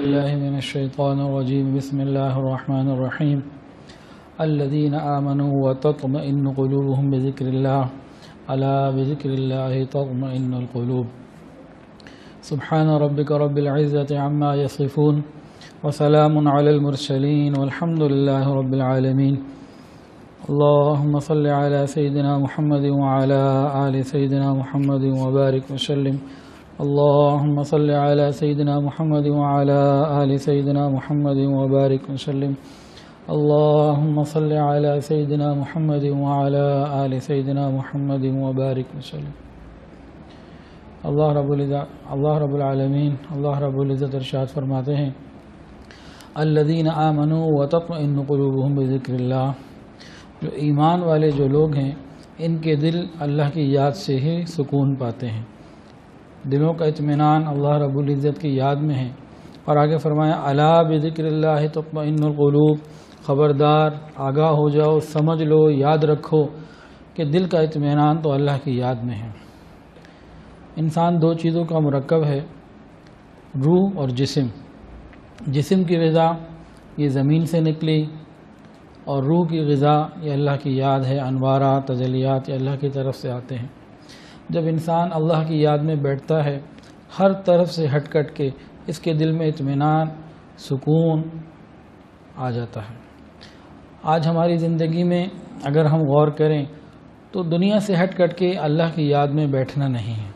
بالله من الشيطان الرجيم بسم الله الرحمن الرحيم الذين آمنوا وتطمئن قلوبهم بذكر الله ألا بذكر الله تطمئن القلوب سبحان ربك رب العزة عما يصفون وسلام على المرسلين والحمد لله رب العالمين اللهم صل على سيدنا محمد وعلى آل سيدنا محمد وبارك وسلم اللهم صل على سيدنا محمد وعلى آل سيدنا محمد وبارك وسلم اللهم صل على سيدنا محمد وعلى آل سيدنا محمد وبارك وسلم اللہ رب العالمین اللہ رب العزت ارشاد فرماتے ہیں الذین آمنوا وتطمئن قلوبهم بذکر اللہ، جو ایمان والے جو لوگ ہیں ان کے دل اللہ کی یاد سے ہی سکون پاتے ہیں، دلوں کا اطمینان اللہ رب العزت کی یاد میں ہے۔ اور آگے فرمایا الا بذکر اللہ تطمئن القلوب، خبردار آگاہ ہو جاؤ، سمجھ لو، یاد رکھو کہ دل کا اطمینان تو اللہ کی یاد میں ہے۔ انسان دو چیزوں کا مرکب ہے، روح اور جسم۔ جسم کی غذا یہ زمین سے نکلی اور روح کی غذا یہ اللہ کی یاد ہے، انوارات تجلیات یہ اللہ کی طرف سے آتے ہیں۔ جب انسان اللہ کی یاد میں بیٹھتا ہے ہر طرف سے ہٹ کٹ کے اس کے دل میں اطمینان سکون آ جاتا ہے۔ آج ہماری زندگی میں اگر ہم غور کریں تو دنیا سے ہٹ کٹ کے اللہ کی یاد میں بیٹھنا نہیں ہے،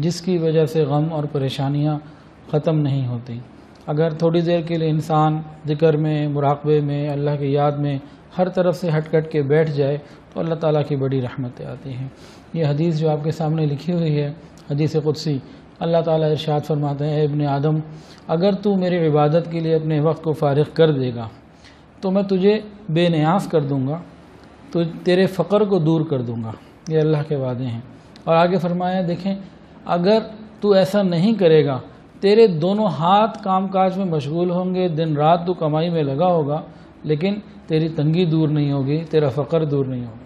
جس کی وجہ سے غم اور پریشانیاں ختم نہیں ہوتی۔ اگر تھوڑی دیر کے لیے انسان ذکر میں، مراقبے میں، اللہ کی یاد میں ہر طرف سے ہٹ کٹ کے بیٹھ جائے تو اللہ تعالیٰ کی بڑی رحمتیں آتی ہیں۔ یہ حدیث جو آپ کے سامنے لکھی ہوئی ہے، حدیث قدسی، اللہ تعالیٰ ارشاد فرماتے ہیں اے ابن آدم اگر تو میری عبادت کے لیے اپنے وقت کو فارغ کر دے گا تو میں تجھے بے نیاز کر دوں گا، تو تیرے فقر کو دور کر دوں گا۔ یہ اللہ کے وعدے ہیں۔ اور آگے فرمایا دیکھیں اگر تو ایسا نہیں کرے گا تیرے دونوں ہاتھ کام کاج میں مشغول ہوں گے، دن رات تو کمائی میں لگا ہوگا، لیکن تیری تنگی دور نہیں ہوگی، تیرا فقر دور نہیں ہوگا۔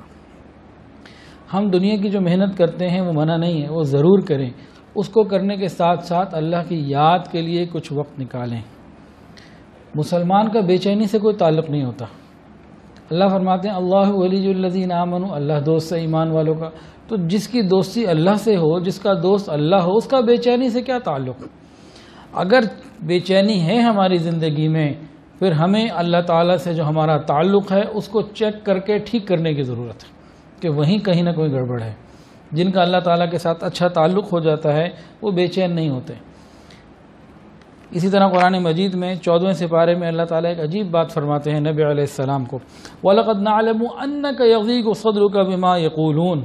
ہم دنیا کی جو محنت کرتے ہیں وہ منع نہیں ہے، وہ ضرور کریں، اس کو کرنے کے ساتھ ساتھ اللہ کی یاد کے لیے کچھ وقت نکالیں۔ مسلمان کا بے چینی سے کوئی تعلق نہیں ہوتا۔ اللہ فرماتے ہیں اللہ ولی الذین آمنوا، اللہ دوست ہے ایمان والوں کا۔ تو جس کی دوستی اللہ سے ہو، جس کا دوست اللہ ہو، اس کا بے چینی سے کیا تعلق؟ اگر بے چینی ہے ہماری زندگی میں پھر ہمیں اللہ تعالیٰ سے جو ہمارا تعلق ہے اس کو چیک کر کے ٹھیک کرنے کی ضرورت ہے کہ وہیں کہیں نہ کوئی گڑبڑ ہے۔ جن کا اللہ تعالیٰ کے ساتھ اچھا تعلق ہو جاتا ہے وہ بے چین نہیں ہوتے۔ اسی طرح قرآن مجید میں 14ویں سپارے میں اللہ تعالیٰ ایک عجیب بات فرماتے ہیں نبی علیہ السلام کو، وَلَقَدْ نَعْلَمُ أَنَّكَ يَضِيقُ صَدْرُكَ بِمَا يَقُولُونَ،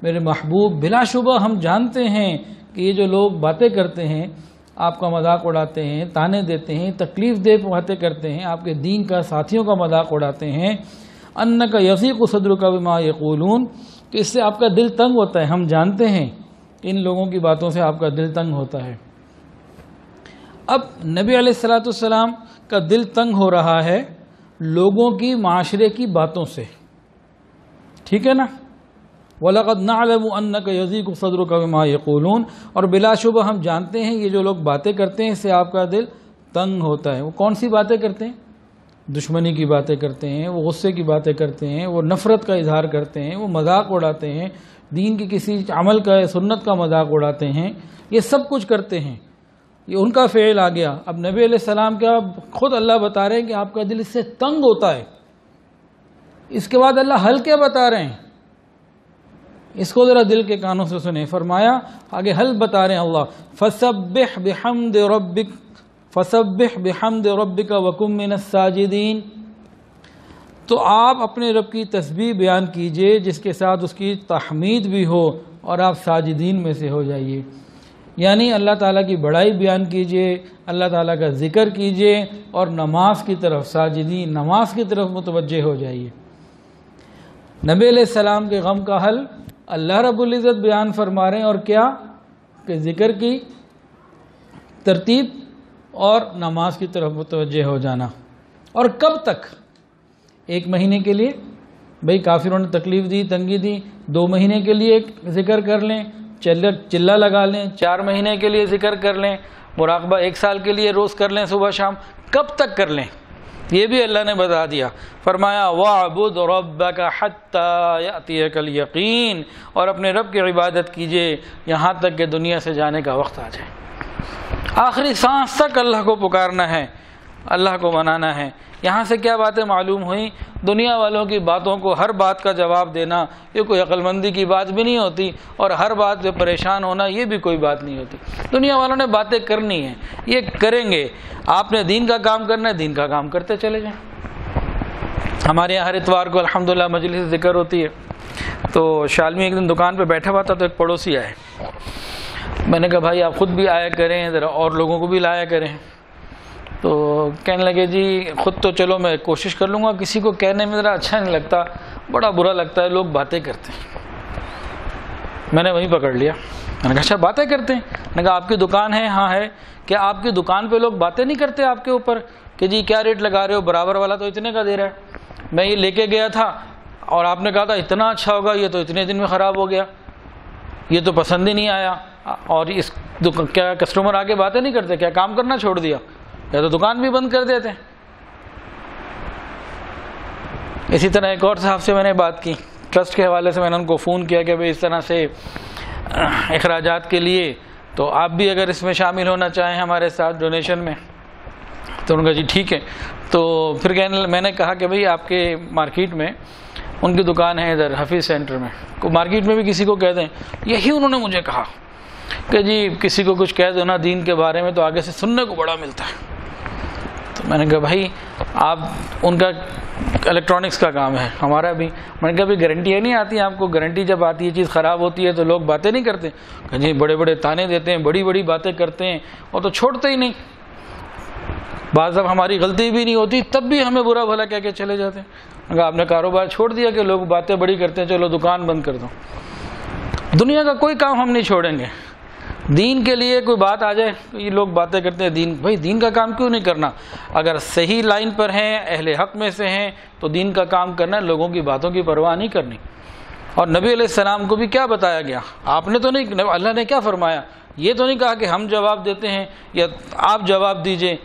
میرے محبوب بلا شبہ ہم جانتے ہیں کہ یہ جو لوگ باتیں کرتے ہیں، آپ کا مذاق اڑاتے ہیں، تانے دیتے ہیں، تکلیف دہ باتیں کرتے ہیں، آپ کے دین کا ساتھیوں کا مذاق اڑاتے ہیں، أَنَّكَ يَضِيقُ صَدْرُكَ بِمَا يَقُولُونَ، کہ اس سے آپ کا دل تنگ ہوتا ہے۔ ہم جانتے ہیں ان لوگوں کی باتوں سے آپ کا دل تنگ ہوتا ہے۔ اب نبی علیہ السلام کا دل تنگ ہو رہا ہے لوگوں کی، معاشرے کی باتوں سے، ٹھیک ہے نا؟ وَلَقَدْ نَعْلَمُ أَنَّكَ يَضِيقُ صَدْرُكَ بِمَا يَقُولُونَ، اور بلا شبہ ہم جانتے ہیں یہ جو لوگ باتیں کرتے ہیں اس سے آپ کا دل تنگ ہوتا ہے۔ وہ کون سی باتیں کرتے ہیں؟ دشمنی کی باتیں کرتے ہیں، وہ غصے کی باتیں کرتے ہیں، وہ نفرت کا اظہار کرتے ہیں، وہ مذاق اڑاتے ہیں، دین کی کسی عمل کا سنت کا مذاق اڑاتے ہیں، یہ سب کچھ کرتے ہیں، یہ ان کا فعل آ گیا۔ اب نبی علیہ السلام کا خود اللہ بتا رہے ہیں کہ آپ کا دل اس سے تنگ ہوتا ہے۔ اس کے بعد اللہ حل کیا بتا رہے ہیں، اس کو ذرا دل کے کانوں سے سنیں۔ فرمایا آگے حل بتا رہے ہیں اللہ فَسَبِّحْ بِحَمْدِ رَبِّكَ وَكُن مِّنَ السَّاجِدِينَ، تو آپ اپنے رب کی تسبیح بیان کیجئے جس کے ساتھ اس کی تحمید بھی ہو اور آپ ساجدین میں سے ہو جائیے، یعنی اللہ تعالیٰ کی بڑائی بیان کیجئے، اللہ تعالیٰ کا ذکر کیجئے اور نماز کی طرف ساجدین، نماز کی طرف متوجہ ہو جائیے۔ نبی علیہ السلام کے غم کا حل اللہ رب العزت بیان فرما رہے ہیں، اور کیا کہ ذکر کی ترتیب اور نماز کی طرف متوجہ ہو جانا۔ اور کب تک؟ 1 مہینے کے لیے، بھئی کافروں نے تکلیف دی، تنگی دی، 2 مہینے کے لیے ذکر کر لیں، چلہ لگا لیں، 4 مہینے کے لیے ذکر کر لیں، مراقبہ 1 سال کے لیے روز کر لیں صبح شام، کب تک کر لیں یہ بھی اللہ نے بتا دیا. فرمایا وَاعْبُدْ رَبَّكَ حَتَّى يَأْتِيَكَ الْيَقِينُ، اور اپنے رب کی عبادت کیجئے یہاں تک کہ دنیا سے جانے کا وقت آ جائے. آخری سانس تک اللہ کو پکارنا ہے، اللہ کو منانا ہے. یہاں سے کیا باتیں معلوم ہوئیں؟ دنیا والوں کی باتوں کو ہر بات کا جواب دینا یہ کوئی عقل مندی کی بات بھی نہیں ہوتی، اور ہر بات پہ پریشان ہونا یہ بھی کوئی بات نہیں ہوتی. دنیا والوں نے باتیں کرنی ہیں، یہ کریں گے. آپ نے دین کا کام کرنا ہے، دین کا کام کرتے چلے جائیں. ہمارے یہاں ہر اتوار کو الحمدللہ مجلس ذکر ہوتی ہے. تو شالمی ایک دن دکان پہ بیٹھا ہوا تھا تو ایک پڑوسی آئے. میں نے کہا بھائی آپ خود بھی آیا کریں ذرا اور لوگوں کو بھی لایا کریں. تو کہنے لگے جی خود تو چلو میں کوشش کر لوں گا، کسی کو کہنے میں ذرا اچھا نہیں لگتا، بڑا برا لگتا ہے، لوگ باتیں کرتے ہیں. میں نے وہیں پکڑ لیا. میں نے کہا اچھا باتیں کرتے ہیں؟ میں نے کہا آپ کی دکان ہے؟ ہاں ہے. کیا آپ کی دکان پہ لوگ باتیں نہیں کرتے آپ کے اوپر کہ جی کیا ریٹ لگا رہے ہو، برابر والا تو اتنے کا دے رہا ہے، میں یہ لے کے گیا تھا اور آپ نے کہا تھا اتنا اچھا ہوگا، یہ تو اتنے دن میں خراب ہو گیا، یہ تو پسند ہی نہیں آیا. اور اس کیا کسٹمر آ کے باتیں نہیں کرتے؟ کیا کام کرنا چھوڑ دیا یا تو دکان بھی بند کر دیتے؟ اسی طرح ایک اور صاحب سے میں نے بات کی ٹرسٹ کے حوالے سے. میں نے ان کو فون کیا کہ بھائی اس طرح سے اخراجات کے لیے تو آپ بھی اگر اس میں شامل ہونا چاہیں ہمارے ساتھ ڈونیشن میں. تو ان کا جی ٹھیک ہے. تو پھر میں نے کہا کہ بھائی آپ کے مارکیٹ میں ان کی دکان ہے ادھر حفیظ سینٹر میں، مارکیٹ میں بھی کسی کو کہہ دیں. یہی انہوں نے مجھے کہا کہ جی کسی کو کچھ کہہ دو نا دین کے بارے میں تو آگے سے سننے کو بڑا ملتا ہے. تو میں نے کہا بھائی آپ ان کا الیکٹرانکس کا کام ہے، ہمارا بھی. میں نے کہا بھائی گارنٹی نہیں آتی آپ کو؟ گارنٹی جب آتی ہے چیز خراب ہوتی ہے تو لوگ باتیں نہیں کرتے؟ کہ جی بڑے بڑے تانے دیتے ہیں، بڑی بڑی باتیں کرتے ہیں اور تو چھوڑتے ہی نہیں. بعض اب ہماری غلطی بھی نہیں ہوتی تب بھی ہمیں برا بھلا کہہ کے چلے جاتے ہیں. میں کہا آپ نے کاروبار چھوڑ دیا کہ لوگ باتیں بڑی کرتے ہیں، چلو دکان بند کر دو. دنیا کا کوئی کام ہم نہیں چھوڑیں گے. دین کے لیے کوئی بات آ جائے تو یہ لوگ باتیں کرتے ہیں دین، بھائی دین کا کام کیوں نہیں کرنا؟ اگر صحیح لائن پر ہیں، اہل حق میں سے ہیں تو دین کا کام کرنا ہے، لوگوں کی باتوں کی پرواہ نہیں کرنی. اور نبی علیہ السلام کو بھی کیا بتایا گیا؟ آپ نے تو نہیں، اللہ نے کیا فرمایا؟ یہ تو نہیں کہا کہ ہم جواب دیتے ہیں یا آپ جواب دیجئے.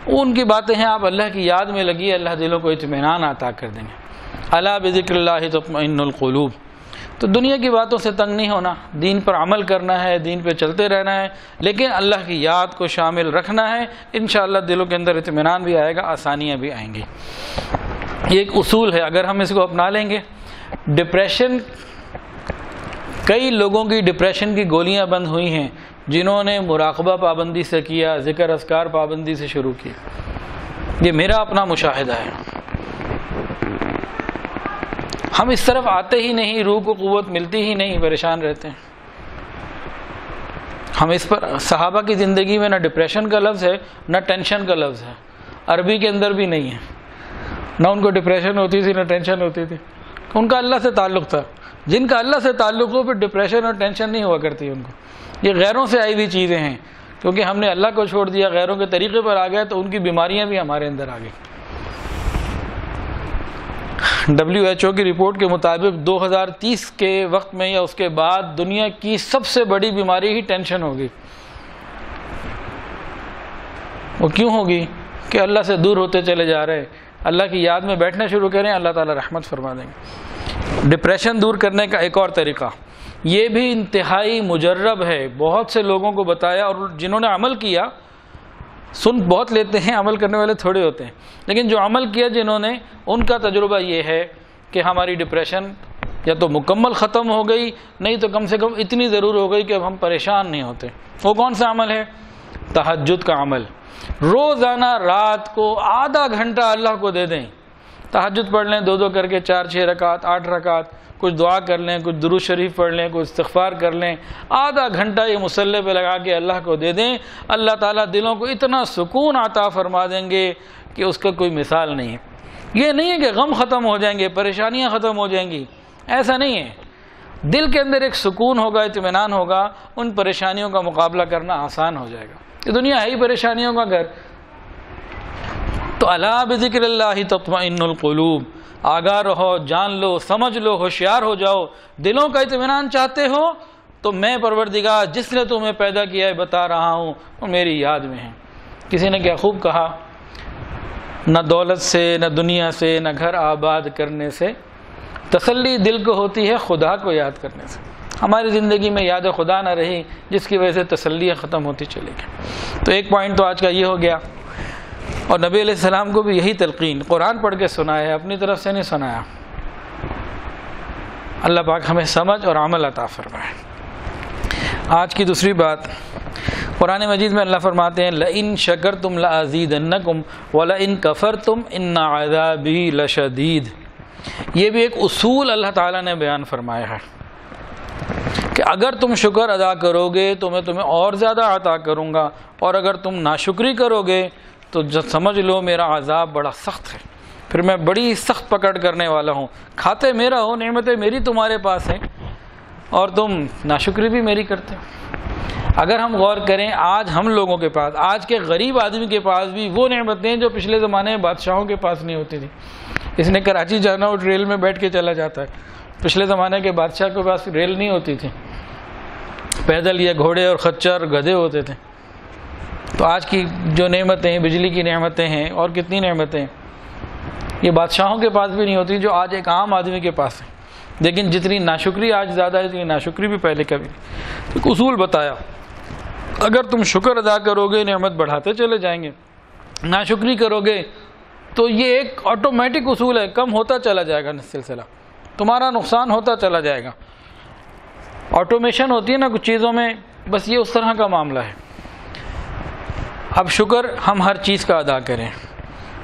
ان کی باتیں ہیں، آپ اللہ کی یاد میں لگیے، اللہ دلوں کو اطمینان عطا کر دیں گے. الا بذکر اللہ تطمئن القلوب. تو دنیا کی باتوں سے تنگ نہیں ہونا، دین پر عمل کرنا ہے، دین پہ چلتے رہنا ہے، لیکن اللہ کی یاد کو شامل رکھنا ہے. انشاءاللہ دلوں کے اندر اطمینان بھی آئے گا، آسانیاں بھی آئیں گی. یہ ایک اصول ہے، اگر ہم اس کو اپنا لیں گے. ڈپریشن، کئی لوگوں کی ڈپریشن کی گولیاں بند ہوئی ہیں جنہوں نے مراقبہ پابندی سے کیا، ذکر اذکار پابندی سے شروع کی. یہ میرا اپنا مشاہدہ ہے. ہم اس طرف آتے ہی نہیں، روح کو قوت ملتی ہی نہیں، پریشان رہتے ہیں. ہم اس پر صحابہ کی زندگی میں نہ ڈپریشن کا لفظ ہے نہ ٹینشن کا لفظ ہے، عربی کے اندر بھی نہیں ہے. نہ ان کو ڈپریشن ہوتی تھی نہ ٹینشن ہوتی تھی. ان کا اللہ سے تعلق تھا. جن کا اللہ سے تعلق ہو پھر ڈپریشن اور ٹینشن نہیں ہوا کرتی ان کو. یہ غیروں سے آئی ہوئی چیزیں ہیں، کیونکہ ہم نے اللہ کو چھوڑ دیا، غیروں کے طریقے پر آ گئے تو ان کی بیماریاں بھی ہمارے اندر آ گئی. WHO کی رپورٹ کے مطابق 2030 کے وقت میں یا اس کے بعد دنیا کی سب سے بڑی بیماری ہی ٹینشن ہوگی. وہ کیوں ہوگی؟ کہ اللہ سے دور ہوتے چلے جا رہے ہیں. اللہ کی یاد میں بیٹھنا شروع کریں، اللہ تعالی رحمت فرما دیں گے. ڈپریشن دور کرنے کا ایک اور طریقہ، یہ بھی انتہائی مجرب ہے، بہت سے لوگوں کو بتایا اور جنہوں نے عمل کیا. سن بہت لیتے ہیں، عمل کرنے والے تھوڑے ہوتے ہیں، لیکن جو عمل کیا جنہوں نے، ان کا تجربہ یہ ہے کہ ہماری ڈپریشن یا تو مکمل ختم ہو گئی، نہیں تو کم سے کم اتنی ضرور ہو گئی کہ اب ہم پریشان نہیں ہوتے. وہ کون سا عمل ہے؟ تہجد کا عمل. روزانہ رات کو آدھا گھنٹہ اللہ کو دے دیں، تہجد پڑھ لیں، 2 کر کے 4-6 رکعت 8 رکعت، کچھ دعا کر لیں، کچھ درود شریف پڑھ لیں، کچھ استغفار کر لیں. آدھا گھنٹہ یہ مصلی پہ لگا کے اللہ کو دے دیں، اللہ تعالیٰ دلوں کو اتنا سکون عطا فرما دیں گے کہ اس کا کوئی مثال نہیں ہے. یہ نہیں ہے کہ غم ختم ہو جائیں گے، پریشانیاں ختم ہو جائیں گی، ایسا نہیں ہے. دل کے اندر ایک سکون ہوگا، اطمینان ہوگا، ان پریشانیوں کا مقابلہ کرنا آسان ہو جائے گا. یہ دنیا ہے ہی پریشانیوں کا گھر. تو الا بذکر اللہ تطمئن القلوب. آگاہ رہو، جان لو، سمجھ لو، ہوشیار ہو جاؤ. دلوں کا اطمینان چاہتے ہو تو میں پروردگار جس نے تمہیں پیدا کیا ہے بتا رہا ہوں اور میری یاد میں ہے۔ کسی نے کیا خوب کہا، نہ دولت سے، نہ دنیا سے، نہ گھر آباد کرنے سے تسلی دل کو ہوتی ہے خدا کو یاد کرنے سے۔ ہماری زندگی میں یاد خدا نہ رہی جس کی وجہ سے تسلیاں ختم ہوتی چلی گئی۔ تو ایک پوائنٹ تو آج کا یہ ہو گیا، اور نبی علیہ السلام کو بھی یہی تلقین قرآن پڑھ کے سنایا ہے، اپنی طرف سے نہیں سنایا۔ اللہ پاک ہمیں سمجھ اور عمل عطا فرمائے۔ آج کی دوسری بات، قرآن مجید میں اللہ فرماتے ہیں لَإِن شَكَرْتُمْ لَأَزِيدَنَّكُمْ وَلَإِن كَفَرْتُمْ إِنَّ عَذَابِي لَشَدِيدٌ۔ یہ بھی ایک اصول اللہ تعالیٰ نے بیان فرمایا ہے کہ اگر تم شکر ادا کرو گے تو میں تمہیں اور زیادہ عطا کروں گا، اور اگر تم ناشکری کرو گے تو سمجھ لو میرا عذاب بڑا سخت ہے، پھر میں بڑی سخت پکڑ کرنے والا ہوں۔ کھاتے میرا ہو، نعمتیں میری تمہارے پاس ہیں، اور تم ناشکری بھی میری کرتے ہو۔ اگر ہم غور کریں، آج ہم لوگوں کے پاس، آج کے غریب آدمی کے پاس بھی وہ نعمتیں جو پچھلے زمانے میں بادشاہوں کے پاس نہیں ہوتی تھی۔ اس نے کراچی جانا ہو ریل میں بیٹھ کے چلا جاتا ہے، پچھلے زمانے کے بادشاہ کے پاس ریل نہیں ہوتی تھی، پیدل یا گھوڑے اور خچر گدھے ہوتے تھے۔ تو آج کی جو نعمتیں ہیں، بجلی کی نعمتیں ہیں اور کتنی نعمتیں ہیں، یہ بادشاہوں کے پاس بھی نہیں ہوتی جو آج ایک عام آدمی کے پاس ہے۔ لیکن جتنی ناشکری آج زیادہ ہے، اتنی ناشکری بھی پہلے کبھی نہیں۔ ایک اصول بتایا، اگر تم شکر ادا کرو گے نعمت بڑھاتے چلے جائیں گے، ناشکری کرو گے تو یہ ایک آٹومیٹک اصول ہے، کم ہوتا چلا جائے گا سلسلہ، تمہارا نقصان ہوتا چلا جائے گا۔ آٹومیشن ہوتی ہے نا کچھ چیزوں میں، بس یہ اس طرح کا معاملہ ہے۔ اب شکر ہم ہر چیز کا ادا کریں۔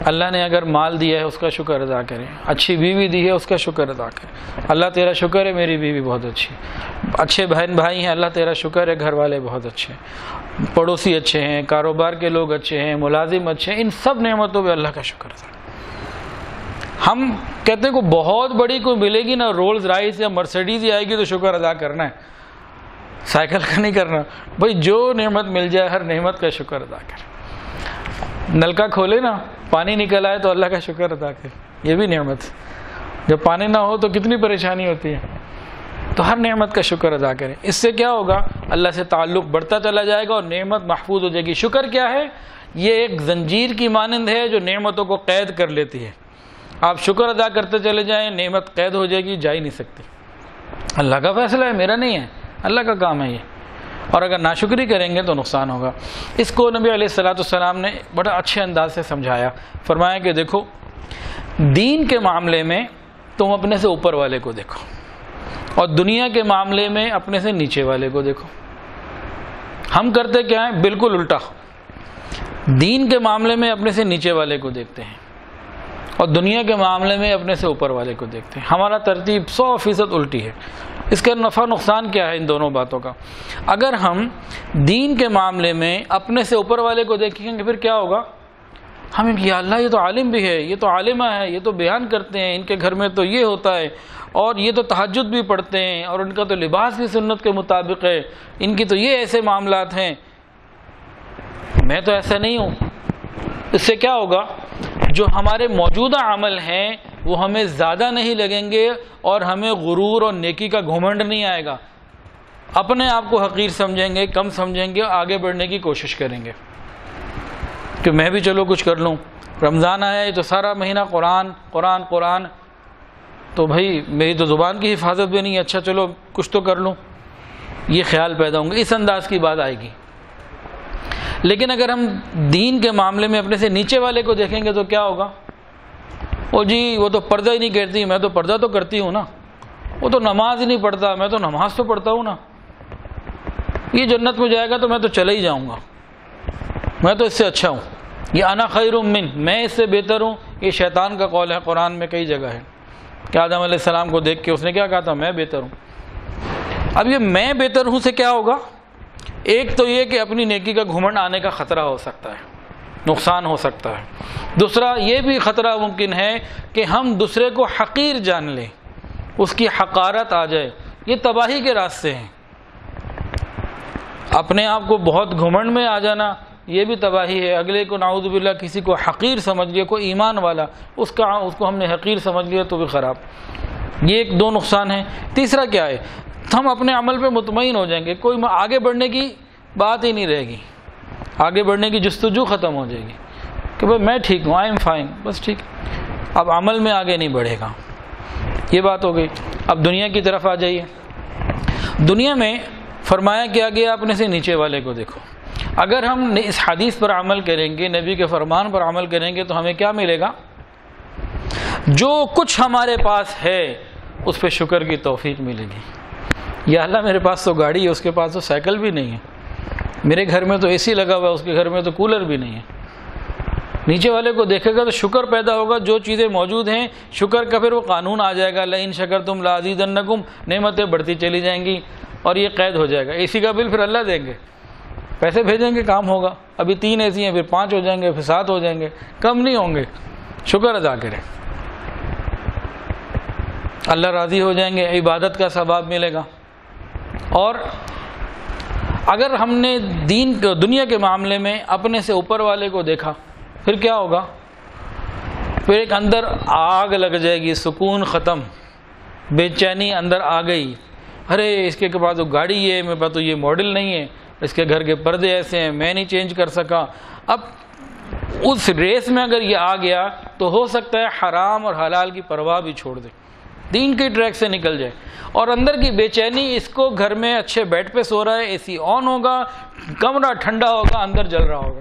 اللہ نے اگر مال دیا ہے اس کا شکر ادا کریں، اچھی بیوی دی ہے اس کا شکر ادا کریں۔ اللہ تیرا شکر ہے میری بیوی بہت اچھی، اچھے بہن بھائی ہیں، اللہ تیرا شکر ہے گھر والے بہت اچھے ہیں، پڑوسی اچھے ہیں، کاروبار کے لوگ اچھے ہیں، ملازم اچھے ہیں، ان سب نعمتوں پہ اللہ کا شکر ادا۔ ہم کہتے ہیں کہ بہت بڑی کوئی ملے گی نا، رولز رائس یا مرسیڈیز ہی آئے گی تو شکر ادا کرنا ہے، سائیکل کا نہیں کرنا۔ بھائی جو نعمت مل جائے ہر نعمت کا شکر ادا کریں۔ نلکا کھولے نا، پانی نکل آئے تو اللہ کا شکر ادا کریں، یہ بھی نعمت۔ جب پانی نہ ہو تو کتنی پریشانی ہوتی ہے، تو ہر نعمت کا شکر ادا کریں۔ اس سے کیا ہوگا، اللہ سے تعلق بڑھتا چلا جائے گا اور نعمت محفوظ ہو جائے گی۔ شکر کیا ہے، یہ ایک زنجیر کی مانند ہے جو نعمتوں کو قید کر لیتی ہے۔ آپ شکر ادا کرتے چلے جائیں، نعمت قید ہو جائے گی، جا ہی نہیں سکتی۔ اللہ کا فیصلہ ہے، میرا نہیں ہے، اللہ کا کام ہے یہ۔ اور اگر ناشکری کریں گے تو نقصان ہوگا۔ اس کو نبی علیہ السلام نے بڑا اچھے انداز سے سمجھایا، فرمایا کہ دیکھو دین کے معاملے میں تم اپنے سے اوپر والے کو دیکھو، اور دنیا کے معاملے میں اپنے سے نیچے والے کو دیکھو۔ ہم کرتے کیا ہیں، بالکل الٹا، دین کے معاملے میں اپنے سے نیچے والے کو دیکھتے ہیں اور دنیا کے معاملے میں اپنے سے اوپر والے کو دیکھتے ہیں۔ ہمارا ترتیب 100% الٹی ہے۔ اس کا نفع نقصان کیا ہے ان دونوں باتوں کا؟ اگر ہم دین کے معاملے میں اپنے سے اوپر والے کو دیکھیں گے پھر کیا ہوگا، ہمیں یا اللہ یہ تو عالم بھی ہے، یہ تو عالمہ ہے، یہ تو بیان کرتے ہیں، ان کے گھر میں تو یہ ہوتا ہے، اور یہ تو تہجد بھی پڑھتے ہیں، اور ان کا تو لباس بھی سنت کے مطابق ہے، ان کی تو یہ ایسے معاملات ہیں، میں تو ایسا نہیں ہوں۔ اس سے کیا ہوگا، جو ہمارے موجودہ عمل ہیں وہ ہمیں زیادہ نہیں لگیں گے اور ہمیں غرور اور نیکی کا گھمنڈ نہیں آئے گا، اپنے آپ کو حقیر سمجھیں گے، کم سمجھیں گے، آگے بڑھنے کی کوشش کریں گے کہ میں بھی چلو کچھ کر لوں۔ رمضان آیا ہے تو سارا مہینہ قرآن قرآن قرآن، تو بھائی میری تو زبان کی حفاظت بھی نہیں ہے، اچھا چلو کچھ تو کر لوں، یہ خیال پیدا ہوں گے، اس انداز کی بات آئے گی۔ لیکن اگر ہم دین کے معاملے میں اپنے سے نیچے والے کو دیکھیں گے تو کیا ہوگا، او جی وہ تو پردہ ہی نہیں کرتی، میں تو پردہ تو کرتی ہوں نا، وہ تو نماز ہی نہیں پڑھتا، میں تو نماز تو پڑھتا ہوں نا، یہ جنت میں جائے گا تو میں تو چلا ہی جاؤں گا، میں تو اس سے اچھا ہوں، یہ انا خیر من، میں اس سے بہتر ہوں۔ یہ شیطان کا قول ہے، قرآن میں کئی جگہ ہے کہ آدم علیہ السلام کو دیکھ کے اس نے کیا کہا تھا، میں بہتر ہوں۔ اب یہ میں بہتر ہوں سے کیا ہوگا، ایک تو یہ کہ اپنی نیکی کا گھمنڈ آنے کا خطرہ ہو سکتا ہے، نقصان ہو سکتا ہے۔ دوسرا یہ بھی خطرہ ممکن ہے کہ ہم دوسرے کو حقیر جان لیں، اس کی حقارت آ جائے، یہ تباہی کے راستے ہیں۔ اپنے آپ کو بہت گھمنڈ میں آ جانا یہ بھی تباہی ہے، اگلے کو نعوذ باللہ کسی کو حقیر سمجھ لیا، کوئی ایمان والا اس کو ہم نے حقیر سمجھ لیا تو بھی خراب، یہ ایک دو نقصان ہے۔ تیسرا کیا ہے، تو ہم اپنے عمل پہ مطمئن ہو جائیں گے، کوئی آگے بڑھنے کی بات ہی نہیں رہے گی، آگے بڑھنے کی جستجو ختم ہو جائے گی کہ بھائی میں ٹھیک ہوں، آئی ایم فائن، بس ٹھیک، اب عمل میں آگے نہیں بڑھے گا۔ یہ بات ہو گئی۔ اب دنیا کی طرف آ جائیے۔ دنیا میں فرمایا کیا گیا، اپنے سے نیچے والے کو دیکھو۔ اگر ہم اس حدیث پر عمل کریں گے، نبی کے فرمان پر عمل کریں گے، تو ہمیں کیا ملے گا؟ جو کچھ ہمارے پاس ہے اس پہ شکر کی توفیق ملے گی۔ یا اللہ میرے پاس تو گاڑی ہے، اس کے پاس تو سائیکل بھی نہیں ہے، میرے گھر میں تو اے سی لگا ہوا ہے، اس کے گھر میں تو کولر بھی نہیں ہے۔ نیچے والے کو دیکھے گا تو شکر پیدا ہوگا، جو چیزیں موجود ہیں شکر کا پھر وہ قانون آ جائے گا، لئن شکرتم لازیدنکم، نعمتیں بڑھتی چلی جائیں گی، اور یہ قید ہو جائے گا۔ اے سی کا بل پھر اللہ دیں گے، پیسے بھیجیں گے، کام ہوگا۔ ابھی 3 اے سی ہیں، پھر 5 ہو جائیں گے، پھر 7 ہو جائیں گے، کم نہیں ہوں گے۔ شکر ادا کریں، اللہ راضی ہو جائیں گے، عبادت کا ثواب ملے گا۔ اور اگر ہم نے دنیا کے معاملے میں اپنے سے اوپر والے کو دیکھا، پھر کیا ہوگا؟ پھر ایک اندر آگ لگ جائے گی، سکون ختم، بے چینی اندر آ گئی۔ ارے اس کے پاس تو گاڑی ہے، میرے پاس تو یہ ماڈل نہیں ہے، اس کے گھر کے پردے ایسے ہیں، میں نہیں چینج کر سکا۔ اب اس ریس میں اگر یہ آ گیا تو ہو سکتا ہے حرام اور حلال کی پرواہ بھی چھوڑ دے، دین کے ٹریک سے نکل جائے۔ اور اندر کی بے چینی، اس کو گھر میں اچھے بیڈ پہ سو رہا ہے، اے سی آن ہوگا، کمرہ ٹھنڈا ہوگا، اندر جل رہا ہوگا،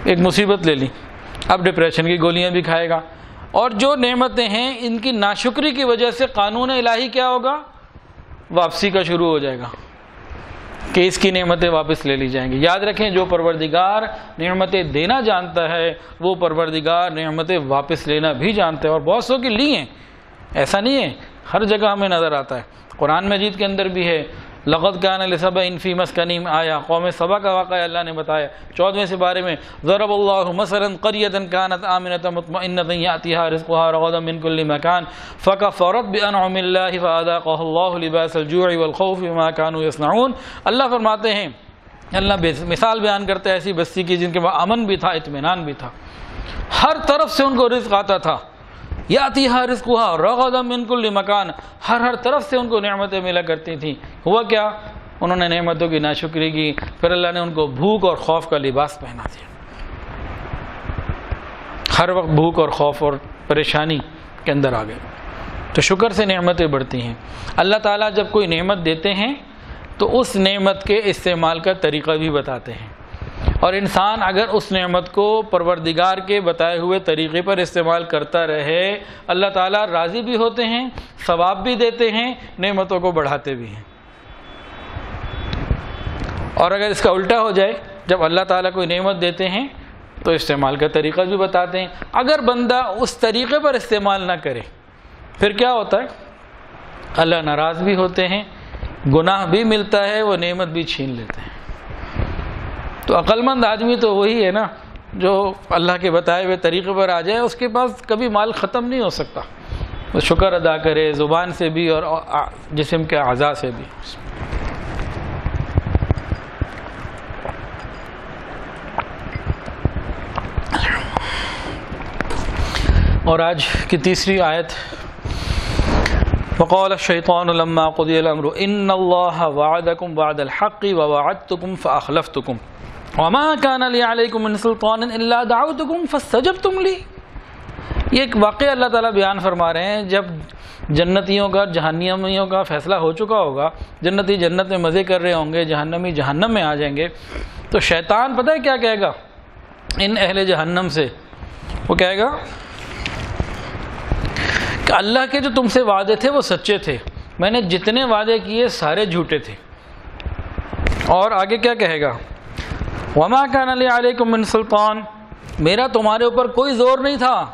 ایک مصیبت لے لی، اب ڈپریشن کی گولیاں بھی کھائے گا۔ اور جو نعمتیں ہیں ان کی ناشکری کی وجہ سے قانون الہی کیا ہوگا؟ واپسی کا شروع ہو جائے گا کہ اس کی نعمتیں واپس لے لی جائیں گی۔ یاد رکھیں، جو پروردگار نعمتیں دینا جانتا ہے وہ پروردگار نعمتیں واپس لینا بھی جانتا ہے، اور بہت سو کی لی ہیں، ایسا نہیں ہے، ہر جگہ ہمیں نظر آتا ہے۔ قرآن مجید کے اندر بھی ہے، لقد کان لسبأ فی مسکنہم آیہ، قوم سبا کا واقعہ اللہ نے بتایا 14ویں سپارے میں، ضرب اللہ مثلا قریۃ کانت آمنۃ مطمئنۃ یأتیہا رزقہا رغدا من کل مکان فکفرت بانعم اللہ فاذاقہا اللہ لباس الجوع والخوف بما کانوا یصنعون۔ اللہ فرماتے ہیں، اللہ مثال بیان کرتا ہے ایسی بستی کی جن کے پاس امن بھی تھا، اطمینان بھی تھا، ہر طرف سے ان کو رزق آتا تھا، یاتیہا رزقہا رغدا من کل مکان، ہر طرف سے ان کو نعمتیں ملا کرتی تھیں۔ ہوا کیا؟ انہوں نے نعمتوں کی ناشکری کی، پھر اللہ نے ان کو بھوک اور خوف کا لباس پہنا دیا، ہر وقت بھوک اور خوف اور پریشانی کے اندر آ گئے۔ تو شکر سے نعمتیں بڑھتی ہیں۔ اللہ تعالیٰ جب کوئی نعمت دیتے ہیں تو اس نعمت کے استعمال کا طریقہ بھی بتاتے ہیں، اور انسان اگر اس نعمت کو پروردگار کے بتائے ہوئے طریقے پر استعمال کرتا رہے، اللہ تعالیٰ راضی بھی ہوتے ہیں، ثواب بھی دیتے ہیں، نعمتوں کو بڑھاتے بھی ہیں۔ اور اگر اس کا الٹا ہو جائے، جب اللہ تعالیٰ کوئی نعمت دیتے ہیں تو استعمال کا طریقہ بھی بتاتے ہیں۔ اگر بندہ اس طریقے پر استعمال نہ کرے پھر کیا ہوتا ہے؟ اللہ ناراض بھی ہوتے ہیں، گناہ بھی ملتا ہے، وہ نعمت بھی چھین لیتے ہیں۔ تو عقل مند آدمی تو وہی ہے نا جو اللہ کے بتائے ہوئے طریقے پر آ جائے، اس کے پاس کبھی مال ختم نہیں ہو سکتا، وہ شکر ادا کرے، زبان سے بھی اور جسم کے اعضاء سے بھی۔ اور آج کی تیسری آیت، وقال الشیطان لما قضی الامر ان اللہ وعدکم وعد الحق ووعدتکم فاخلفتکم وما كان لي عليكم من سلطان الا دعوتكم فاستجبتم لي۔ یہ ایک واقعہ اللہ تعالیٰ بیان فرما رہے ہیں، جب جنتیوں کا جہنمیوں کا فیصلہ ہو چکا ہوگا، جنتی جنت میں مزے کر رہے ہوں گے، جہنمی جہنم میں آ جائیں گے، تو شیطان پتہ ہے کیا کہے گا ان اہل جہنم سے؟ وہ کہے گا کہ اللہ کے جو تم سے وعدے تھے وہ سچے تھے، میں نے جتنے وعدے کیے سارے جھوٹے تھے۔ اور آگے کیا کہے گا؟ وما كان لي عليكم من سلطان، میرا تمہارے اوپر کوئی زور نہیں تھا،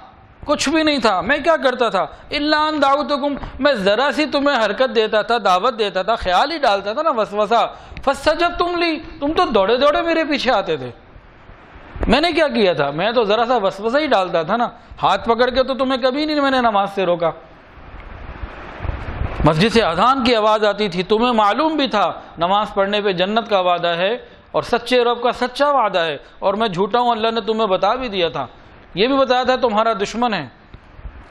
کچھ بھی نہیں تھا، میں کیا کرتا تھا؟ الا ان دعوتکم، میں ذرا سی تمہیں حرکت دیتا تھا، دعوت دیتا تھا، خیال ہی ڈالتا تھا نا، وسوسہ، فاستجبتم لی، تم تو دوڑے دوڑے میرے پیچھے آتے تھے۔ میں نے کیا کیا تھا؟ میں تو ذرا سا وسوسہ ہی ڈالتا تھا نا، ہاتھ پکڑ کے تو تمہیں کبھی نہیں میں نے نماز سے روکا۔ مسجد سے اذان کی آواز آتی تھی، تمہیں معلوم بھی تھا نماز پڑھنے پہ جنت کا وعدہ ہے اور سچے رب کا سچا وعدہ ہے، اور میں جھوٹا ہوں، اللہ نے تمہیں بتا بھی دیا تھا، یہ بھی بتایا تھا تمہارا دشمن ہے،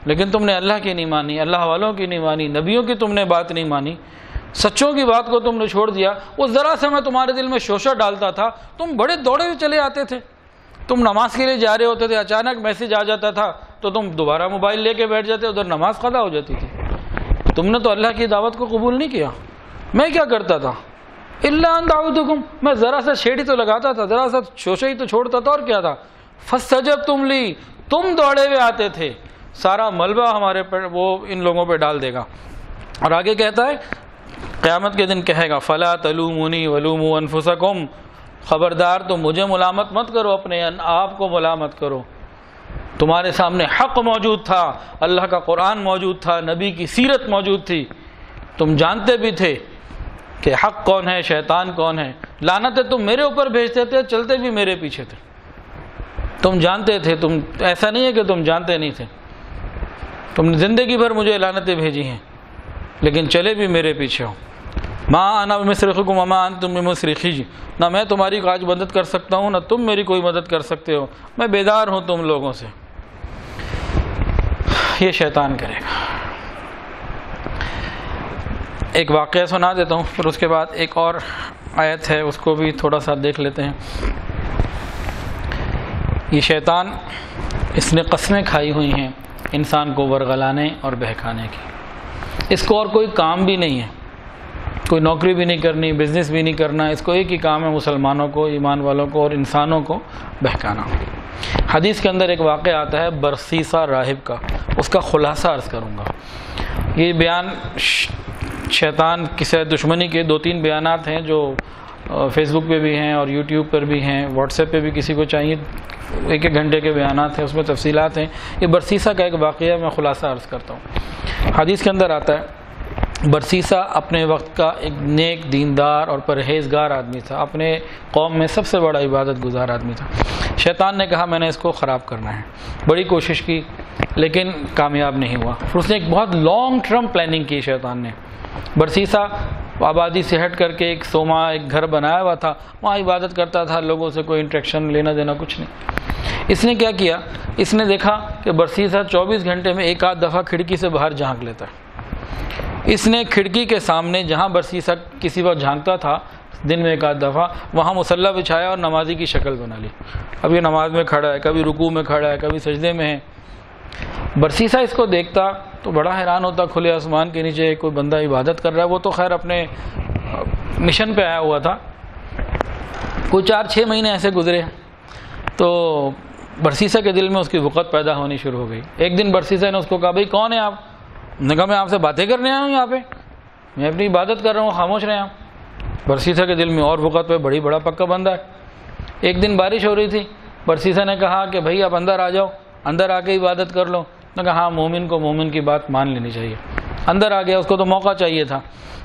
لیکن تم نے اللہ کی نہیں مانی، اللہ والوں کی نہیں مانی، نبیوں کی تم نے بات نہیں مانی، سچوں کی بات کو تم نے چھوڑ دیا۔ وہ ذرا سا میں تمہارے دل میں شوشہ ڈالتا تھا، تم بڑے دوڑے ہوئے چلے آتے تھے۔ تم نماز کے لیے جا رہے ہوتے تھے، اچانک میسج آ جاتا تھا تو تم دوبارہ موبائل لے کے بیٹھ جاتے، ادھر نماز قضا ہو جاتی تھی۔ تم نے تو اللہ کی دعوت کو قبول نہیں کیا۔ میں کیا کرتا تھا؟ الا ان دعوتکم، میں ذرا سا چھیڑی تو لگاتا تھا، ذرا سا شوشہ ہی تو چھوڑتا تھا، اور کیا تھا؟ فاستجبتم لی، تم دوڑے ہوئے آتے تھے۔ سارا ملبہ ہمارے پر وہ ان لوگوں پہ ڈال دے گا۔ اور آگے کہتا ہے قیامت کے دن کہے گا فلا تلومونی ولوموا انفسکم، خبردار تم مجھے ملامت مت کرو، اپنے آپ کو ملامت کرو۔ تمہارے سامنے حق موجود تھا، اللہ کا قرآن موجود تھا، نبی کی سیرت موجود تھی، تم جانتے بھی تھے کہ حق کون ہے، شیطان کون ہے۔ لعنتیں تم میرے اوپر بھیجتے تھے، چلتے بھی میرے پیچھے تھے، تم جانتے تھے۔ تم ایسا نہیں ہے کہ تم جانتے نہیں تھے، تم نے زندگی بھر مجھے لعنتیں بھیجی ہیں، لیکن چلے بھی میرے پیچھے ہو۔ ما انا بمصرخکم وما انتم بمصرخی، نہ میں تمہاری کاج مدد کر سکتا ہوں، نہ تم میری کوئی مدد کر سکتے ہو، میں بیدار ہوں تم لوگوں سے۔ یہ شیطان کرے گا۔ ایک واقعہ سنا دیتا ہوں، پھر اس کے بعد ایک اور آیت ہے، اس کو بھی تھوڑا سا دیکھ لیتے ہیں۔ یہ شیطان، اس نے قسمیں کھائی ہوئی ہیں انسان کو ورغلانے اور بہکانے کی۔ اس کو اور کوئی کام بھی نہیں ہے، کوئی نوکری بھی نہیں کرنی، بزنس بھی نہیں کرنا، اس کو ایک ہی کام ہے مسلمانوں کو، ایمان والوں کو اور انسانوں کو بہکانا۔ حدیث کے اندر ایک واقعہ آتا ہے برسیسہ راہب کا، اس کا خلاصہ عرض کروں گا۔ یہ بیان شیطان کسی دشمنی کے 2-3 بیانات ہیں جو فیس بک پہ بھی ہیں اور یوٹیوب پر بھی ہیں، واٹس ایپ پہ بھی کسی کو چاہیے 1-1 گھنٹے کے بیانات ہیں، اس میں تفصیلات ہیں۔ یہ برسیسہ کا ایک واقعہ میں خلاصہ عرض کرتا ہوں۔ حدیث کے اندر آتا ہے برسیسہ اپنے وقت کا ایک نیک، دیندار اور پرہیزگار آدمی تھا، اپنے قوم میں سب سے بڑا عبادت گزار آدمی تھا۔ شیطان نے کہا میں نے اس کو خراب کرنا ہے، بڑی کوشش کی لیکن کامیاب نہیں ہوا۔ پھر اس نے ایک بہت لانگ ٹرم پلاننگ کی شیطان نے۔ برسیسہ آبادی سے ہٹ کر کے ایک سوما، ایک گھر بنایا ہوا تھا، وہاں عبادت کرتا تھا، لوگوں سے کوئی انٹریکشن لینا دینا کچھ نہیں۔ اس نے کیا کیا، اس نے دیکھا کہ برسیسہ 24 گھنٹے میں 1-8 دفعہ کھڑکی سے باہر جھانک لیتا ہے۔ اس نے کھڑکی کے سامنے جہاں برسیسہ کسی وقت جھانکتا تھا دن میں 1-8 دفعہ، وہاں مصلی بچھایا اور نمازی کی شکل بنا لی۔ اب یہ نماز میں کھڑا ہے، کبھی رکوع میں کھڑا ہے، کبھی سجدے میں ہے۔ برسیسہ اس کو دیکھتا تو بڑا حیران ہوتا، کھلے آسمان کے نیچے کوئی بندہ عبادت کر رہا ہے۔ وہ تو خیر اپنے مشن پہ آیا ہوا تھا۔ کوئی 4-6 مہینے ایسے گزرے تو برسیسہ کے دل میں اس کی وقت پیدا ہونی شروع ہو گئی۔ ایک دن برسیسہ نے اس کو کہا بھائی کون ہے آپ؟ نے کہا میں آپ سے باتیں کرنے آیا ہوں، یہاں پہ میں اپنی عبادت کر رہا ہوں، خاموش رہے آپ۔ برسیسہ کے دل میں اور وقت پہ بڑا پکا بندہ ہے۔ ایک دن بارش ہو رہی تھی، برسیسہ نے کہا کہ بھائی آپ اندر آ جاؤ، اندر آ کے عبادت کر لو۔ نے کہا ہاں، مومن کو مومن کی بات مان لینی چاہیے۔ اندر آ گیا، اس کو تو موقع چاہیے تھا۔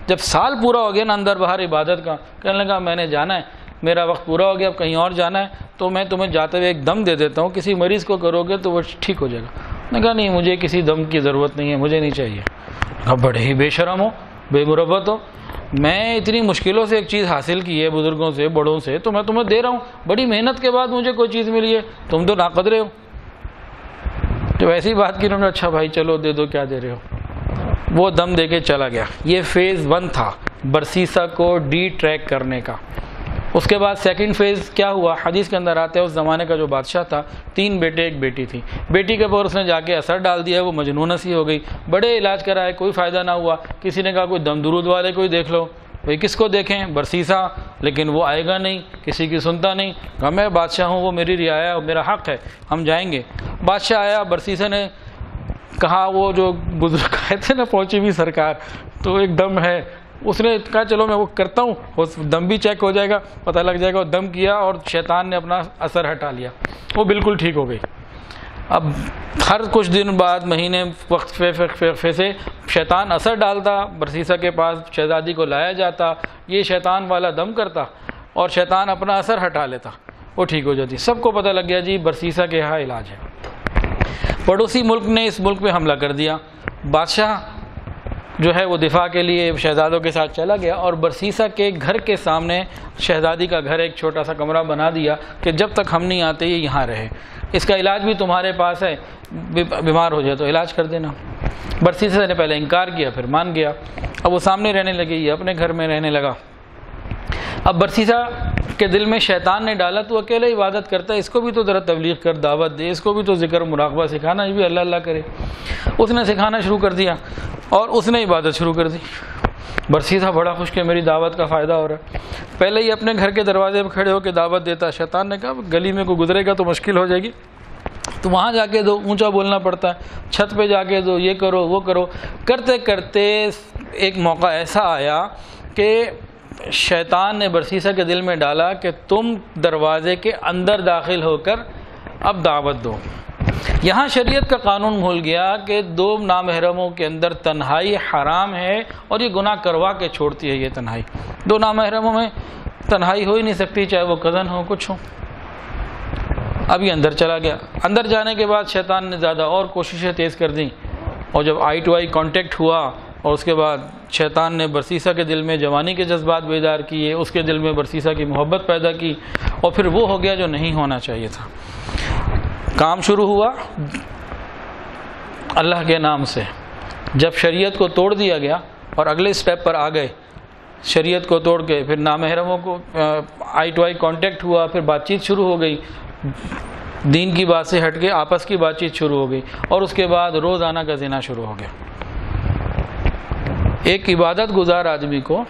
جب سال پورا ہو گیا نا اندر باہر عبادت کا، کہنے لگا میں نے جانا ہے، میرا وقت پورا ہو گیا، اب کہیں اور جانا ہے، تو میں تمہیں جاتے ہوئے ایک دم دے دیتا ہوں، کسی مریض کو کرو گے تو وہ ٹھیک ہو جائے گا۔ نے کہا نہیں، مجھے کسی دم کی ضرورت نہیں ہے، مجھے نہیں چاہیے۔ کہا بڑے ہی بے شرم ہو، بے مربت ہو، میں اتنی مشکلوں سے ایک چیز حاصل کی ہے بزرگوں سے، بڑوں سے، تو میں تمہیں دے رہا ہوں، بڑی محنت کے بعد مجھے کوئی چیز ملی ہے، تم تو ناقدرے ہو۔ تو ایسی بات کی انہوں نے، اچھا بھائی چلو دے دو، کیا دے رہے ہو۔ وہ دم دے کے چلا گیا۔ یہ فیز 1 تھا برسیسہ کو ڈی ٹریک کرنے کا۔ اس کے بعد سیکنڈ فیز کیا ہوا، حدیث کے اندر آتا ہے اس زمانے کا جو بادشاہ تھا، 3 بیٹے 1 بیٹی تھی۔ بیٹی کے اوپر اس نے جا کے اثر ڈال دیا، وہ مجنونہ سی ہو گئی، بڑے علاج کرائے، کوئی فائدہ نہ ہوا۔ کسی نے کہا کوئی دم درود والے کوئی دیکھ لو۔ بھائی کس کو دیکھیں؟ برسیسہ، لیکن وہ آئے گا نہیں، کسی کی سنتا نہیں۔ کہا میں بادشاہ ہوں، وہ میری رعایا ہے، میرا حق ہے، ہم جائیں گے۔ بادشاہ آیا، برسیسہ نے کہا وہ جو بزرگ آئے تھے نا، پہنچی بھی سرکار، تو ایک دم ہے، اس نے کہا چلو میں وہ کرتا ہوں، دم بھی چیک ہو جائے گا، پتہ لگ جائے گا۔ دم کیا اور شیطان نے اپنا اثر ہٹا لیا، وہ بالکل ٹھیک ہو گئی۔ اب ہر کچھ دن بعد، مہینے وقت سے شیطان اثر ڈالتا، برسیسہ کے پاس شہزادی کو لایا جاتا، یہ شیطان والا دم کرتا اور شیطان اپنا اثر ہٹا لیتا، وہ ٹھیک ہو جاتی۔ سب کو پتہ لگ گیا جی برسیسہ کے یہاں علاج ہے۔ پڑوسی ملک نے اس ملک پہ حملہ کر دیا۔ بادشاہ جو ہے وہ دفاع کے لیے شہزادوں کے ساتھ چلا گیا اور برسیسا کے گھر کے سامنے شہزادی کا گھر ایک چھوٹا سا کمرہ بنا دیا کہ جب تک ہم نہیں آتے یہ یہاں رہے، اس کا علاج بھی تمہارے پاس ہے، بیمار ہو جائے تو علاج کر دینا۔ برسیسا نے پہلے انکار کیا، پھر مان گیا، اب وہ سامنے رہنے لگی، یہ اپنے گھر میں رہنے لگا۔ اب برسیسا کے دل میں شیطان نے ڈالا تو اکیلے عبادت کرتا ہے، اس کو بھی تو ذرا تبلیغ کر، دعوت دے، اس کو بھی تو ذکر و مراقبہ سکھانا، یہ بھی اللہ اللہ کرے۔ اس نے سکھانا شروع کر دیا اور اس نے عبادت شروع کر دی۔ برسیسا بڑا خوش کہ میری دعوت کا فائدہ ہو رہا ہے، پہلے ہی اپنے گھر کے دروازے پہ کھڑے ہو کے دعوت دیتا۔ شیطان نے کہا گلی میں کوئی گزرے گا تو مشکل ہو جائے گی، تو وہاں جا کے دو، اونچا بولنا پڑتا ہے، چھت پہ جا کے دو، یہ کرو وہ کرو۔ کرتے کرتے ایک موقع ایسا آیا کہ شیطان نے برسیسا کے دل میں ڈالا کہ تم دروازے کے اندر داخل ہو کر اب دعوت دو۔ یہاں شریعت کا قانون بھول گیا کہ دو نامحرموں کے اندر تنہائی حرام ہے اور یہ گناہ کروا کے چھوڑتی ہے۔ یہ تنہائی دو نامحرموں میں تنہائی ہو ہی نہیں سکتی، چاہے وہ کزن ہو کچھ ہو۔ اب یہ اندر چلا گیا، اندر جانے کے بعد شیطان نے زیادہ اور کوششیں تیز کر دیں، اور جب آئی ٹو آئی کانٹیکٹ ہوا اور اس کے بعد شیطان نے برسیسا کے دل میں جوانی کے جذبات بیدار کیے، اس کے دل میں برسیسا کی محبت پیدا کی، اور پھر وہ ہو گیا جو نہیں ہونا چاہیے تھا۔ کام شروع ہوا اللہ کے نام سے، جب شریعت کو توڑ دیا گیا اور اگلے سٹیپ پر آ گئے، شریعت کو توڑ کے پھر نامحرموں کو آئی ٹو آئی کانٹیکٹ ہوا، پھر بات چیت شروع ہو گئی، دین کی بات سے ہٹ کے آپس کی بات چیت شروع ہو گئی، اور اس کے بعد روزانہ کا زنا شروع ہو گیا۔ ایک عبادت گزار آدمی کو،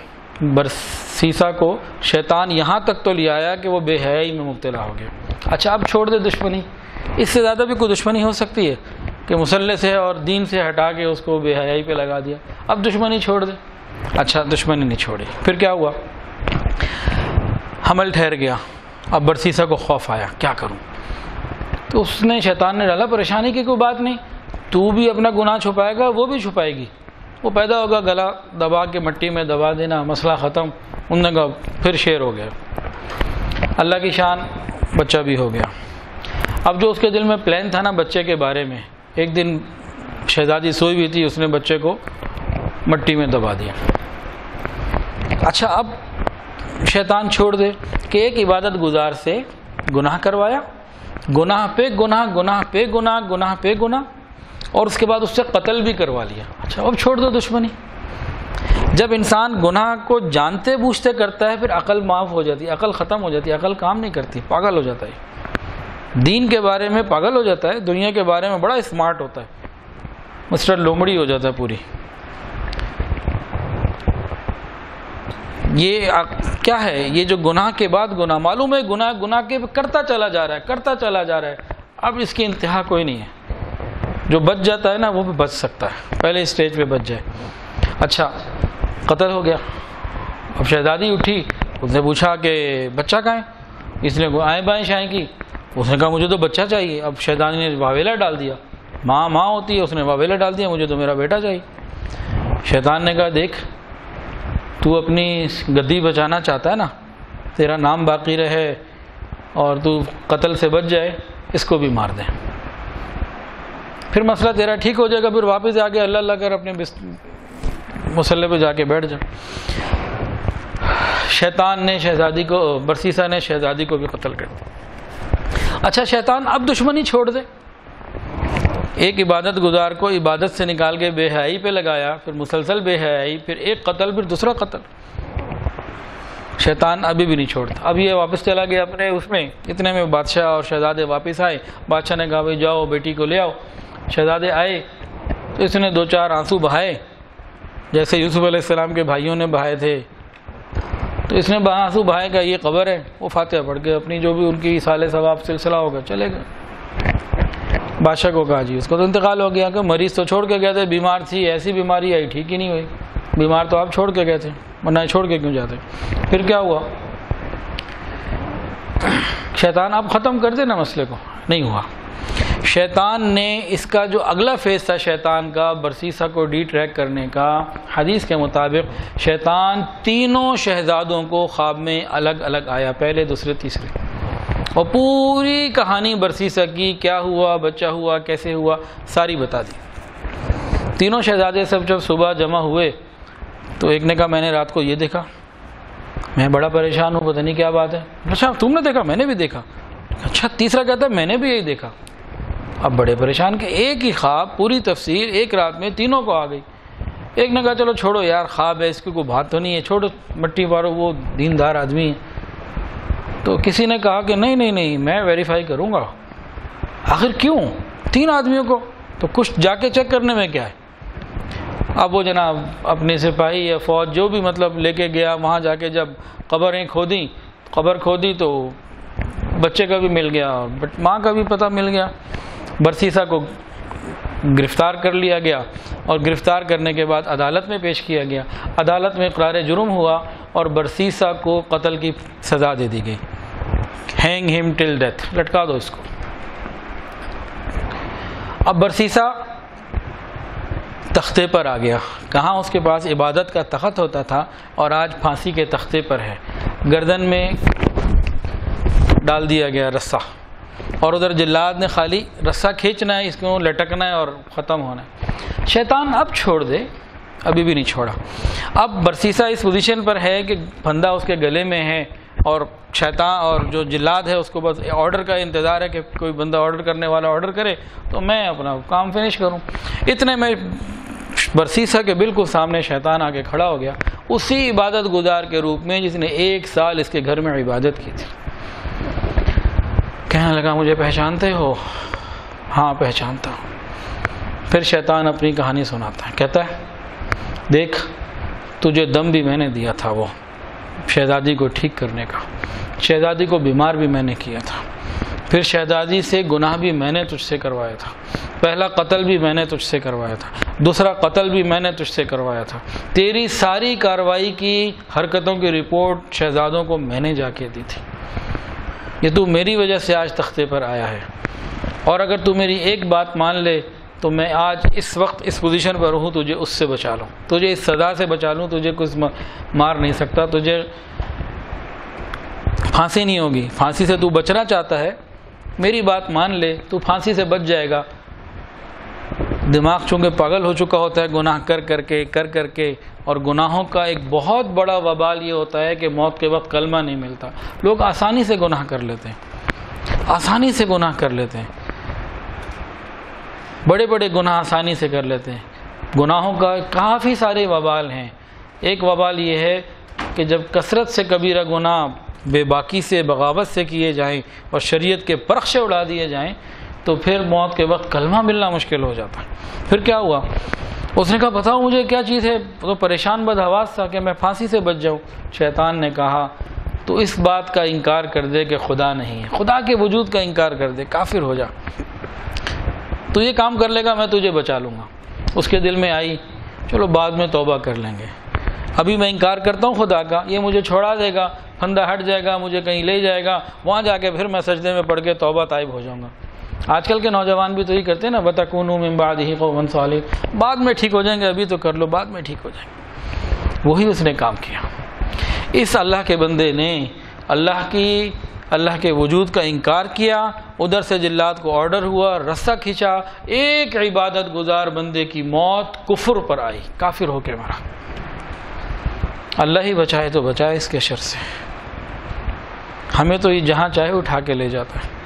برسیسا کو، شیطان یہاں تک تو لے آیا کہ وہ بے حیائی میں مبتلا ہو گیا۔ اچھا اب چھوڑ دے دشمنی، اس سے زیادہ بھی کوئی دشمنی ہو سکتی ہے کہ مسلح سے اور دین سے ہٹا کے اس کو بے حیائی پہ لگا دیا؟ اب دشمنی چھوڑ دے۔ اچھا دشمنی نہیں چھوڑی، پھر کیا ہوا؟ حمل ٹھہر گیا۔ اب برسیسا کو خوف آیا، کیا کروں؟ تو اس نے، شیطان نے ڈالا پریشانی کی کوئی بات نہیں، تو بھی اپنا گناہ چھپائے گا، وہ بھی چھپائے گی، وہ پیدا ہوگا، گلا دبا کے مٹی میں دبا دینا، مسئلہ ختم۔ انہوں نے کہا پھر شیر ہو گیا، اللہ کی شان، بچہ بھی ہو گیا۔ اب جو اس کے دل میں پلان تھا نا بچے کے بارے میں، ایک دن شہزادی سوئی ہوئی تھی، اس نے بچے کو مٹی میں دبا دیا۔ اچھا اب شیطان چھوڑ دے کہ ایک عبادت گزار سے گناہ کروایا، گناہ پہ گناہ، گناہ پہ گناہ، گناہ پہ گناہ، اور اس کے بعد اس سے قتل بھی کروا لیا۔ اچھا اب چھوڑ دو دشمنی۔ جب انسان گناہ کو جانتے بوجھتے کرتا ہے پھر عقل معاف ہو جاتی ہے، عقل ختم ہو جاتی ہے، عقل کام نہیں کرتی، پاگل ہو جاتا ہے، دین کے بارے میں پاگل ہو جاتا ہے، دنیا کے بارے میں بڑا اسمارٹ ہوتا ہے، مسٹر لومڑی ہو جاتا ہے پوری۔ یہ کیا ہے؟ یہ جو گناہ کے بعد گناہ، معلوم ہے گناہ گناہ کے کرتا چلا جا رہا ہے، کرتا چلا جا رہا ہے، اب اس کی انتہا کوئی نہیں ہے۔ جو بچ جاتا ہے نا وہ بھی بچ سکتا ہے، پہلے اسٹیج پہ بچ جائے۔ اچھا قتل ہو گیا۔ اب شہزادی اٹھی، اس نے پوچھا کہ بچہ کہاں ہے؟ اس نے آئیں بائیں شائیں کی، اس نے کہا مجھے تو بچہ چاہیے۔ اب شہزادی نے واویلا ڈال دیا، ماں ماں ہوتی ہے، اس نے واویلا ڈال دیا، مجھے تو میرا بیٹا چاہیے۔ شیطان نے کہا دیکھ تو اپنی گدی بچانا چاہتا ہے نا، تیرا نام باقی رہے اور تو قتل سے بچ جائے، اس کو بھی مار دیں، پھر مسئلہ تیرا ٹھیک ہو جائے گا، پھر واپس آ کے اللہ اللہ کر اپنے مسلح پہ جا کے بیٹھ جا۔ شیطان نے شہزادی کو، برسیسا نے شہزادی کو بھی قتل کر دیا۔ اچھا شیطان اب دشمنی چھوڑ دے، ایک عبادت گزار کو عبادت سے نکال کے بے حیائی پہ لگایا، پھر مسلسل بے حیائی، پھر ایک قتل، پھر دوسرا قتل۔ شیطان ابھی بھی نہیں چھوڑتا۔ اب یہ واپس چلا گیا اپنے اس میں، اتنے میں بادشاہ اور شہزادے واپس آئے۔ بادشاہ نے کہا بھائی جاؤ بیٹی کو لے آؤ۔ شہزادے آئے تو اس نے دو چار آنسو بہائے، جیسے یوسف علیہ السلام کے بھائیوں نے بہائے تھے، تو اس نے آنسو بہائے گا، یہ قبر ہے، وہ فاتحہ پڑھ کے اپنی جو بھی ان کی سال ثواب سلسلہ ہوگا چلے گئے۔ بادشاہ کو کہا جی اس کو تو انتقال ہو گیا، کہ مریض تو چھوڑ کے گئے تھے، بیمار تھی، ایسی بیماری آئی ٹھیک ہی نہیں ہوئی، بیمار تو آپ چھوڑ کے گئے تھے، ورنہ چھوڑ کے کیوں جاتے؟ پھر کیا ہوا؟ شیطان آپ ختم کر دے نا مسئلے کو، نہیں ہوا۔ شیطان نے اس کا جو اگلا فیز تھا شیطان کا برسیسا کو ڈی ٹریک کرنے کا، حدیث کے مطابق شیطان تینوں شہزادوں کو خواب میں الگ الگ آیا، پہلے دوسرے تیسرے، اور پوری کہانی برسیسا کی، کیا ہوا، بچہ ہوا، کیسے ہوا، ساری بتا دی۔ تینوں شہزادے سب جب صبح جمع ہوئے تو ایک نے کہا میں نے رات کو یہ دیکھا، میں بڑا پریشان ہوں، پتہ نہیں کیا بات ہے۔ اچھا تم نے دیکھا؟ میں نے بھی دیکھا۔ اچھا تیسرا کہتا ہے میں نے بھی یہی دیکھا۔ اب بڑے پریشان کہ ایک ہی خواب، پوری تفسیر ایک رات میں تینوں کو آ گئی۔ ایک نے کہا چلو چھوڑو یار، خواب ہے، اس کی کوئی بات تو نہیں ہے، چھوڑو مٹی مارو، وہ دیندار آدمی ہے۔ تو کسی نے کہا کہ نہیں میں ویریفائی کروں گا۔ آخر کیوں؟ 3 آدمیوں کو تو کچھ جا کے چیک کرنے میں کیا ہے؟ اب وہ جناب اپنے سپاہی یا فوج جو بھی مطلب لے کے گیا، وہاں جا کے جب قبر کھودی تو بچے کا بھی مل گیا اور ماں کا بھی پتہ مل گیا۔ برسیسا کو گرفتار کر لیا گیا اور گرفتار کرنے کے بعد عدالت میں پیش کیا گیا۔ عدالت میں اقرار جرم ہوا اور برسیسا کو قتل کی سزا دے دی گئی، ہینگ ہم ٹل ڈیتھ، لٹکا دو اس کو۔ اب برسیسا تختے پر آ گیا، کہاں اس کے پاس عبادت کا تخت ہوتا تھا اور آج پھانسی کے تختے پر ہے، گردن میں ڈال دیا گیا رسہ، اور ادھر جلاد نے خالی رسہ کھینچنا ہے، اس کو لٹکنا ہے اور ختم ہونا ہے۔ شیطان اب چھوڑ دے، ابھی بھی نہیں چھوڑا۔ اب برسیسا اس پوزیشن پر ہے کہ پھندا اس کے گلے میں ہے اور شیطان اور جو جلاد ہے اس کو بس آرڈر کا انتظار ہے کہ کوئی بندہ آرڈر کرنے والا آرڈر کرے تو میں اپنا کام فنش کروں۔ اتنے میں برسیسا کے بالکل سامنے شیطان آ کے کھڑا ہو گیا، اسی عبادت گزار کے روپ میں جس نے 1 سال اس کے گھر میں عبادت کی تھی۔ کہنے لگا مجھے پہچانتے ہو؟ ہاں پہچانتا ہوں۔ پھر شیطان اپنی کہانی سناتا ہے، کہتا ہے دیکھ تجھے دم بھی میں نے دیا تھا، وہ شہزادی کو ٹھیک کرنے کا، شہزادی کو بیمار بھی میں نے کیا تھا، پھر شہزادی سے گناہ بھی میں نے تجھ سے کروایا تھا، پہلا قتل بھی میں نے تجھ سے کروایا تھا، دوسرا قتل بھی میں نے تجھ سے کروایا تھا، تیری ساری کارروائی کی حرکتوں کی رپورٹ شہزادوں کو میں نے جا کے دی تھی، یہ تو میری وجہ سے آج تختے پر آیا ہے، اور اگر تو میری ایک بات مان لے تو میں آج اس وقت اس پوزیشن پر ہوں، تجھے اس سے بچا لوں، تجھے اس سزا سے بچا لوں، تجھے کچھ مار نہیں سکتا، تجھے پھانسی نہیں ہوگی، پھانسی سے تو بچنا چاہتا ہے، میری بات مان لے تو پھانسی سے بچ جائے گا۔ دماغ چونکہ پاگل ہو چکا ہوتا ہے گناہ کر کے، اور گناہوں کا ایک بہت بڑا وبال یہ ہوتا ہے کہ موت کے وقت کلمہ نہیں ملتا، لوگ آسانی سے گناہ کر لیتے ہیں، بڑے بڑے گناہ آسانی سے کر لیتے ہیں۔ گناہوں کا کافی سارے وبال ہیں۔ ایک وبال یہ ہے کہ جب کثرت سے کبیرہ گناہ بے باکی سے، بغاوت سے کیے جائیں اور شریعت کے پرخشے اڑا دیے جائیں تو پھر موت کے وقت کلمہ ملنا مشکل ہو جاتا ہے۔ پھر کیا ہوا؟ اس نے کہا بتاؤ مجھے کیا چیز ہے، تو پریشان بدحواس تھا کہ میں پھانسی سے بچ جاؤں۔ شیطان نے کہا تو اس بات کا انکار کر دے کہ خدا نہیں ہے، خدا کے وجود کا انکار کر دے، کافر ہو جا، تو یہ کام کر لے گا میں تجھے بچا لوں گا۔ اس کے دل میں آئی چلو بعد میں توبہ کر لیں گے، ابھی میں انکار کرتا ہوں خدا کا، یہ مجھے چھوڑا دے گا، پھندا ہٹ جائے گا، مجھے کہیں لے جائے گا، وہاں جا کے پھر میں سجدے میں پڑھ کے توبہ طائب ہو جاؤں گا۔ آج کل کے نوجوان بھی تو یہ کرتے ہیں نا، وَتَكُونُوا مِن بَعْدِهِ قَوْمًا صَالِحِينَ، بعد میں ٹھیک ہو جائیں گے، ابھی تو کر لو، بعد میں ٹھیک ہو جائیں گے۔ وہی اس نے کام کیا۔ اس اللہ کے بندے نے اللہ کے وجود کا انکار کیا، ادھر سے جلاد کو آرڈر ہوا، رسہ کھینچا، ایک عبادت گزار بندے کی موت کفر پر آئی، کافر ہو کے مرا۔ اللہ ہی بچائے تو بچائے اس کے شر سے، ہمیں تو یہ جہاں چاہے اٹھا کے لے جاتا ہے۔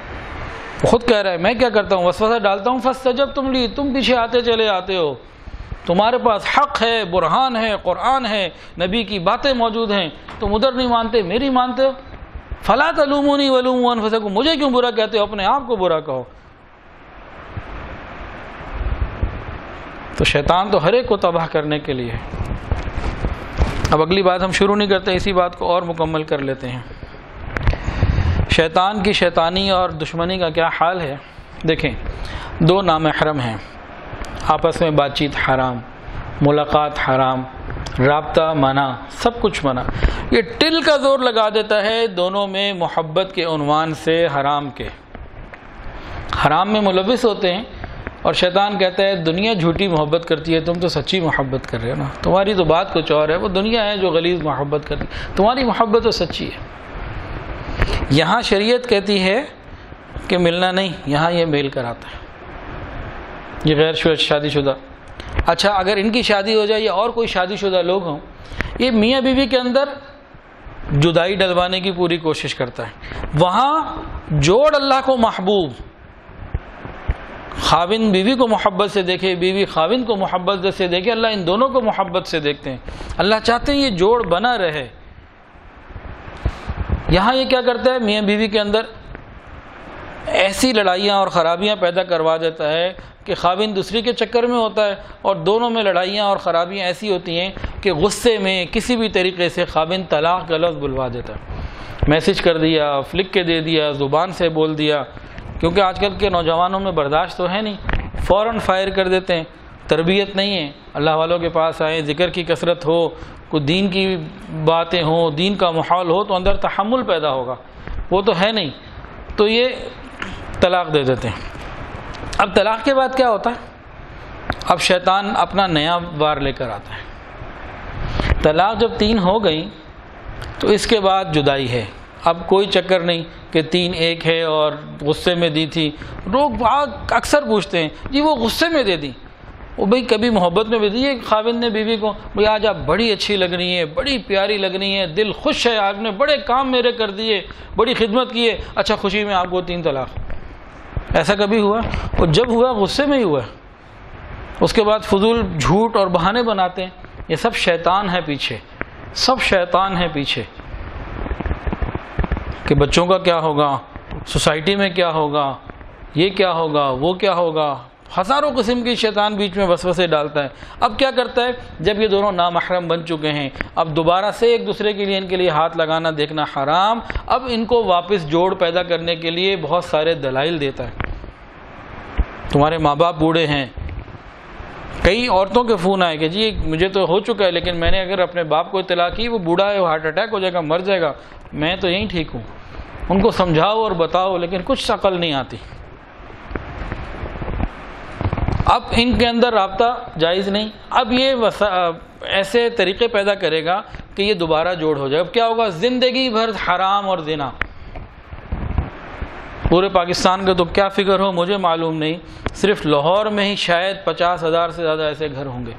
وہ خود کہہ رہا ہے میں کیا کرتا ہوں، وسوسہ ڈالتا ہوں، فاستجبتم لی، تم پیچھے آتے چلے آتے ہو، تمہارے پاس حق ہے، برہان ہے، قرآن ہے، نبی کی باتیں موجود ہیں، تم ادھر نہیں مانتے، میری مانتے ہو، فلا تلومونی ولوموا انفسکم، مجھے کیوں برا کہتے ہو، اپنے آپ کو برا کہو۔ تو شیطان تو ہر ایک کو تباہ کرنے کے لیے۔ اب اگلی بات ہم شروع نہیں کرتے، اسی بات کو اور مکمل کر لیتے ہیں۔ شیطان کی شیطانی اور دشمنی کا کیا حال ہے؟ دیکھیں، 2 نامحرم ہیں، آپس میں بات چیت حرام، ملاقات حرام، رابطہ منع، سب کچھ منع۔ یہ ٹل کا زور لگا دیتا ہے دونوں میں محبت کے عنوان سے حرام کے، حرام میں ملوث ہوتے ہیں، اور شیطان کہتا ہے دنیا جھوٹی محبت کرتی ہے، تم تو سچی محبت کر رہے ہو نا، تمہاری تو بات کچھ اور ہے، وہ دنیا ہے جو غلیظ محبت کرتی ہے، تمہاری محبت تو سچی ہے۔ یہاں شریعت کہتی ہے کہ ملنا نہیں، یہاں یہ میل کراتا ہے، یہ غیر شادی شدہ، اچھا اگر ان کی شادی ہو جائے یا اور کوئی شادی شدہ لوگ ہوں، یہ میاں بیوی کے اندر جدائی ڈلوانے کی پوری کوشش کرتا ہے۔ وہاں جوڑ اللہ کو محبوب، خاوند بیوی کو محبت سے دیکھے، بیوی خاوند کو محبت سے دیکھے، اللہ ان دونوں کو محبت سے دیکھتے ہیں، اللہ چاہتے ہیں یہ جوڑ بنا رہے۔ یہاں یہ کیا کرتا ہے، میاں بیوی کے اندر ایسی لڑائیاں اور خرابیاں پیدا کروا دیتا ہے کہ خاوند دوسری کے چکر میں ہوتا ہے، اور دونوں میں لڑائیاں اور خرابیاں ایسی ہوتی ہیں کہ غصے میں کسی بھی طریقے سے خاوند طلاق کا لفظ بلوا دیتا ہے، میسج کر دیا، لکھ کے دے دیا، زبان سے بول دیا، کیونکہ آج کل کے نوجوانوں میں برداشت تو ہے نہیں، فوراً فائر کر دیتے ہیں، تربیت نہیں ہے۔ اللہ والوں کے پاس آئیں، ذکر کی کثرت ہو، کوئی دین کی باتیں ہوں، دین کا ماحول ہو تو اندر تحمل پیدا ہوگا، وہ تو ہے نہیں، تو یہ طلاق دے دیتے ہیں۔ اب طلاق کے بعد کیا ہوتا ہے، اب شیطان اپنا نیا وار لے کر آتا ہے۔ طلاق جب 3 ہو گئی تو اس کے بعد جدائی ہے، اب کوئی چکر نہیں کہ 3 ایک ہے اور غصے میں دی تھی۔ لوگ اکثر پوچھتے ہیں جی وہ غصے میں دے دی، وہ بھئی کبھی محبت میں بھی دی ہے، خاوند نے بیوی کو بھئی آج آپ بڑی اچھی لگ رہی ہیں، بڑی پیاری لگ رہی ہیں، دل خوش ہے، آپ نے بڑے کام میرے کر دیے، بڑی خدمت کی ہے، اچھا خوشی میں آپ کو 3 طلاق۔ ایسا کبھی ہوا؟ اور جب ہوا غصے میں ہی ہوا، اس کے بعد فضول جھوٹ اور بہانے بناتے ہیں۔ یہ سب شیطان ہے پیچھے، سب شیطان ہے پیچھے، کہ بچوں کا کیا ہوگا، سوسائٹی میں کیا ہوگا، یہ کیا ہوگا، وہ کیا ہوگا، ہزاروں قسم کی شیطان بیچ میں وسوسے ڈالتا ہے۔ اب کیا کرتا ہے، جب یہ دونوں نامحرم بن چکے ہیں، اب دوبارہ سے ایک دوسرے کے لیے ان کے لیے ہاتھ لگانا دیکھنا حرام، اب ان کو واپس جوڑ پیدا کرنے کے لیے بہت سارے دلائل دیتا ہے۔ تمہارے ماں باپ بوڑھے ہیں، کئی عورتوں کے فون آئے کہ جی مجھے تو ہو چکا ہے، لیکن میں نے اگر اپنے باپ کو اطلاع کی، وہ بوڑھا ہے، وہ ہارٹ اٹیک ہو جائے گا، مر جائے گا، میں تو یہیں ٹھیک ہوں۔ ان کو سمجھاؤ اور بتاؤ، لیکن کچھ عقل نہیں آتی۔ اب ان کے اندر رابطہ جائز نہیں، اب یہ ایسے طریقے پیدا کرے گا کہ یہ دوبارہ جوڑ ہو جائے۔ اب کیا ہوگا، زندگی بھر حرام اور زنا۔ پورے پاکستان کا تو کیا فگر ہو مجھے معلوم نہیں، صرف لاہور میں ہی شاید 50,000 سے زیادہ ایسے گھر ہوں گے،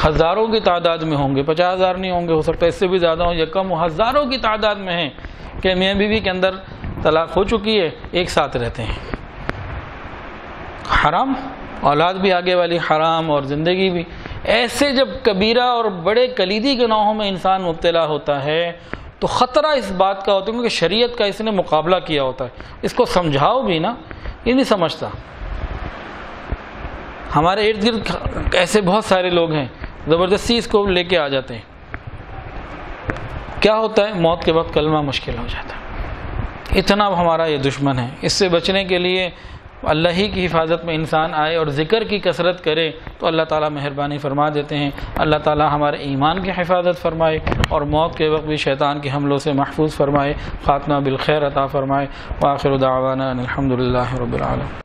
ہزاروں کی تعداد میں ہوں گے، 50,000 نہیں ہوں گے، ہو سکتا ہے اس سے بھی زیادہ ہوں یا کم ہو، ہزاروں کی تعداد میں ہیں کہ میاں بیوی کے اندر طلاق ہو چکی ہے، ایک ساتھ رہتے ہیں۔ حرام، اولاد بھی آگے والی حرام اور زندگی بھی۔ ایسے جب کبیرہ اور بڑے کلیدی گناہوں میں انسان مبتلا ہوتا ہے تو خطرہ اس بات کا ہوتا ہے، کیونکہ شریعت کا اس نے مقابلہ کیا ہوتا ہے، اس کو سمجھاؤ بھی نا، یہ نہیں سمجھتا۔ ہمارے ارد گرد ایسے بہت سارے لوگ ہیں، زبردستی اس کو لے کے آ جاتے ہیں۔ کیا ہوتا ہے، موت کے وقت کلمہ مشکل ہو جاتا ہے۔ اتنا ہمارا یہ دشمن ہے، اس سے بچنے کے لیے اللہ ہی کی حفاظت میں انسان آئے اور ذکر کی کثرت کرے تو اللہ تعالیٰ مہربانی فرما دیتے ہیں۔ اللہ تعالیٰ ہمارے ایمان کی حفاظت فرمائے اور موت کے وقت بھی شیطان کے حملوں سے محفوظ فرمائے، خاتمہ بالخیر عطا فرمائے۔ وآخر دعوانا ان الحمد للہ رب العالمین۔